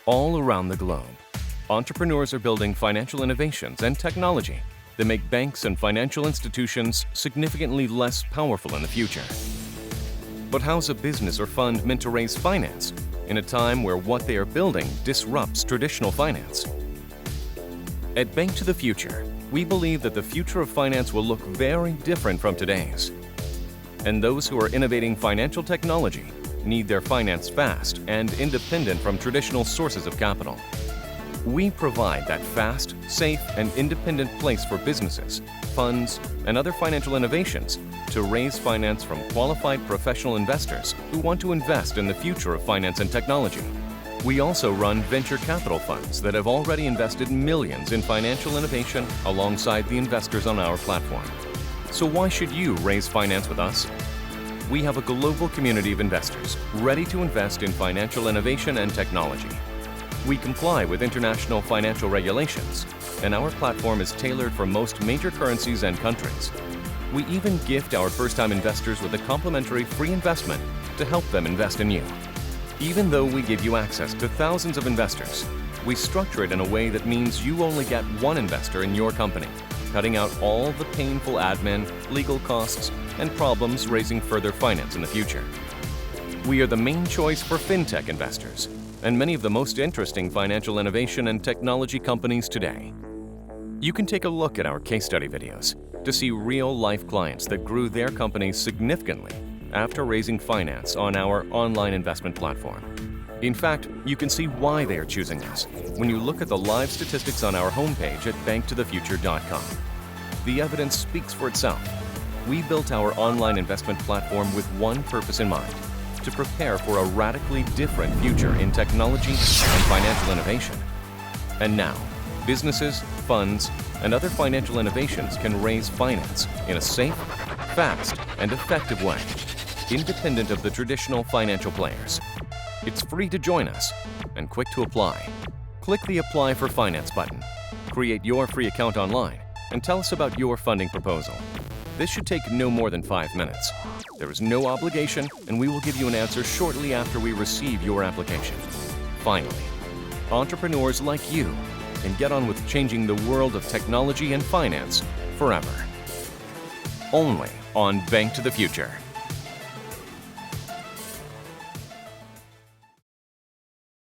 All around the globe, entrepreneurs are building financial innovations and technology that make banks and financial institutions significantly less powerful in the future. But how's a business or fund meant to raise finance in a time where what they are building disrupts traditional finance? At Bank to the Future, we believe that the future of finance will look very different from today's. And those who are innovating financial technology need their finance fast and independent from traditional sources of capital. We provide that fast, safe, and independent place for businesses, funds, and other financial innovations to raise finance from qualified professional investors who want to invest in the future of finance and technology. We also run venture capital funds that have already invested millions in financial innovation alongside the investors on our platform. So why should you raise finance with us? We have a global community of investors ready to invest in financial innovation and technology. We comply with international financial regulations, and our platform is tailored for most major currencies and countries. We even gift our first-time investors with a complimentary free investment to help them invest in you. Even though we give you access to thousands of investors, we structure it in a way that means you only get one investor in your company, cutting out all the painful admin, legal costs, and problems raising further finance in the future. We are the main choice for fintech investors and many of the most interesting financial innovation and technology companies today. You can take a look at our case study videos to see real-life clients that grew their companies significantly after raising finance on our online investment platform. In fact, you can see why they are choosing us when you look at the live statistics on our homepage at BnkToTheFuture.com. The evidence speaks for itself. We built our online investment platform with one purpose in mind: to prepare for a radically different future in technology and financial innovation. And now, businesses, funds, and other financial innovations can raise finance in a safe, fast, and effective way, independent of the traditional financial players. It's free to join us and quick to apply. Click the Apply for Finance button, create your free account online, and tell us about your funding proposal. This should take no more than 5 minutes. There is no obligation, and we will give you an answer shortly after we receive your application. Finally, entrepreneurs like you can get on with changing the world of technology and finance forever. Only on Bank to the Future.